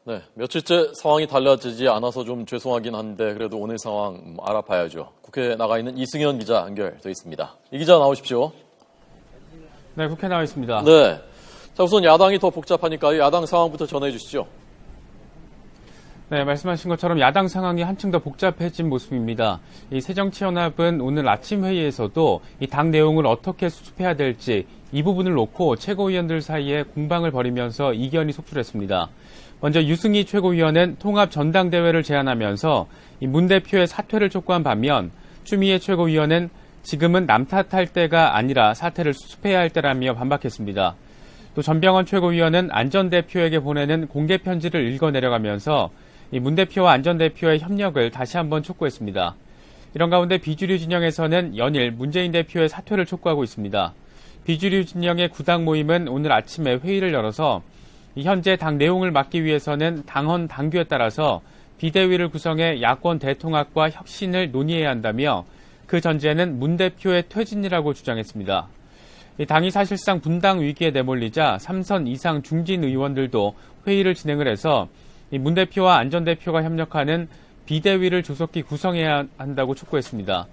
네, 며칠째 상황이 달라지지 않아서 좀 죄송하긴 한데 그래도 오늘 상황 알아봐야죠. 국회에 나가 있는 이승현 기자 연결돼 있습니다. 이 기자 나오십시오. 네, 국회 나와 있습니다. 네, 자 우선 야당이 더 복잡하니까 야당 상황부터 전해 주시죠. 네, 말씀하신 것처럼 야당 상황이 한층 더 복잡해진 모습입니다. 이 새정치연합은 오늘 아침 회의에서도 이 당 내용을 어떻게 수습해야 될지 이 부분을 놓고 최고위원들 사이에 공방을 벌이면서 이견이 속출했습니다. 먼저 유승희 최고위원은 통합 전당대회를 제안하면서 이 문 대표의 사퇴를 촉구한 반면 추미애 최고위원은 지금은 남 탓할 때가 아니라 사태를 수습해야 할 때라며 반박했습니다. 또 전병헌 최고위원은 안 전 대표에게 보내는 공개 편지를 읽어내려가면서 이 문 대표와 안 전 대표의 협력을 다시 한번 촉구했습니다. 이런 가운데 비주류 진영에서는 연일 문재인 대표의 사퇴를 촉구하고 있습니다. 비주류 진영의 구당 모임은 오늘 아침에 회의를 열어서 현재 당 내용을 막기 위해서는 당헌 당규에 따라서 비대위를 구성해 야권 대통합과 혁신을 논의해야 한다며 그 전제는 문 대표의 퇴진이라고 주장했습니다. 당이 사실상 분당 위기에 내몰리자 3선 이상 중진 의원들도 회의를 진행을 해서 문 대표와 안 전 대표가 협력하는 비대위를 조속히 구성해야 한다고 촉구했습니다.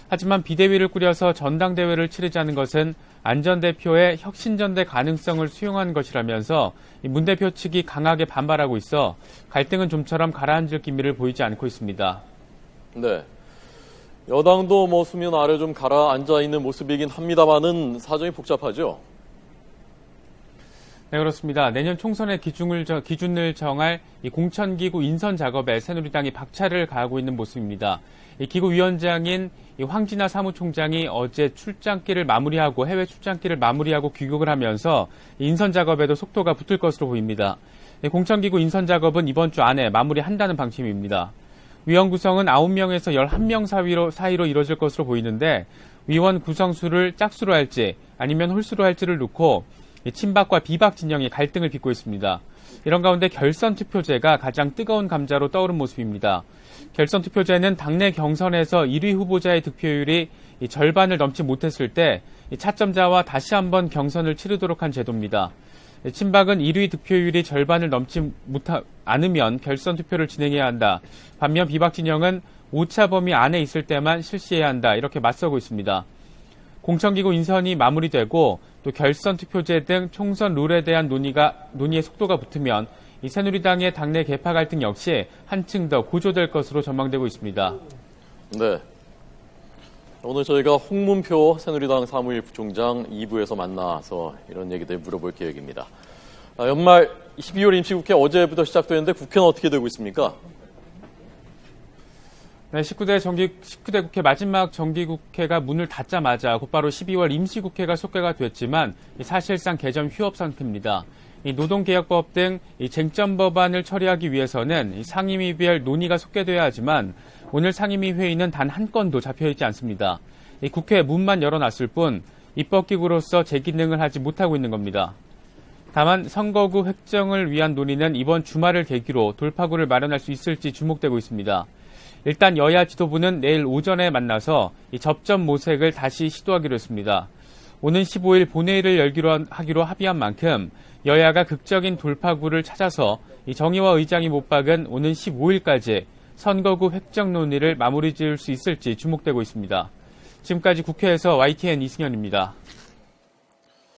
하지만 비대위를 꾸려서 전당대회를 치르자는 것은 안 전 대표의 혁신전대 가능성을 수용한 것이라면서 문 대표 측이 강하게 반발하고 있어 갈등은 좀처럼 가라앉을 기미를 보이지 않고 있습니다. 네, 여당도 수면 아래 좀 가라앉아 있는 모습이긴 합니다만은 사정이 복잡하죠. 네, 그렇습니다. 내년 총선의 기준을 정할 이 공천기구 인선 작업에 새누리당이 박차를 가하고 있는 모습입니다. 이 기구위원장인 이 황진화 사무총장이 어제 출장길을 마무리하고 해외 출장길을 마무리하고 귀국을 하면서 인선 작업에도 속도가 붙을 것으로 보입니다. 공천기구 인선 작업은 이번 주 안에 마무리한다는 방침입니다. 위원 구성은 9명에서 11명 사이로 이뤄질 것으로 보이는데 위원 구성수를 짝수로 할지 아니면 홀수로 할지를 놓고 친박과 비박 진영이 갈등을 빚고 있습니다. 이런 가운데 결선 투표제가 가장 뜨거운 감자로 떠오른 모습입니다. 결선 투표제는 당내 경선에서 1위 후보자의 득표율이 절반을 넘지 못했을 때 차점자와 다시 한번 경선을 치르도록 한 제도입니다. 친박은 1위 득표율이 절반을 넘지 않으면 결선 투표를 진행해야 한다. 반면 비박 진영은 오차 범위 안에 있을 때만 실시해야 한다. 이렇게 맞서고 있습니다. 공천기구 인선이 마무리되고 또 결선 투표제 등 총선 룰에 대한 논의의 속도가 붙으면 이 새누리당의 당내 계파 갈등 역시 한층 더 고조될 것으로 전망되고 있습니다. 네, 오늘 저희가 홍문표 새누리당 사무일 부총장 2부에서 만나서 이런 얘기들 물어볼 계획입니다. 연말 12월 임시국회 어제부터 시작되는데 국회는 어떻게 되고 있습니까? 네, 19대 국회 마지막 정기국회가 문을 닫자마자 곧바로 12월 임시국회가 속개가 됐지만 사실상 개점 휴업 상태입니다. 이 노동개혁법 등 이 쟁점 법안을 처리하기 위해서는 상임위별 논의가 속개돼야 하지만 오늘 상임위 회의는 단 한 건도 잡혀있지 않습니다. 이 국회 문만 열어놨을 뿐 입법기구로서 제 기능을 하지 못하고 있는 겁니다. 다만 선거구 획정을 위한 논의는 이번 주말을 계기로 돌파구를 마련할 수 있을지 주목되고 있습니다. 일단 여야 지도부는 내일 오전에 만나서 이 접점 모색을 다시 시도하기로 했습니다. 오는 15일 본회의를 하기로 합의한 만큼 여야가 극적인 돌파구를 찾아서 이 정의와 의장이 못 박은 오는 15일까지 선거구 획정 논의를 마무리 지을 수 있을지 주목되고 있습니다. 지금까지 국회에서 YTN 이승현입니다.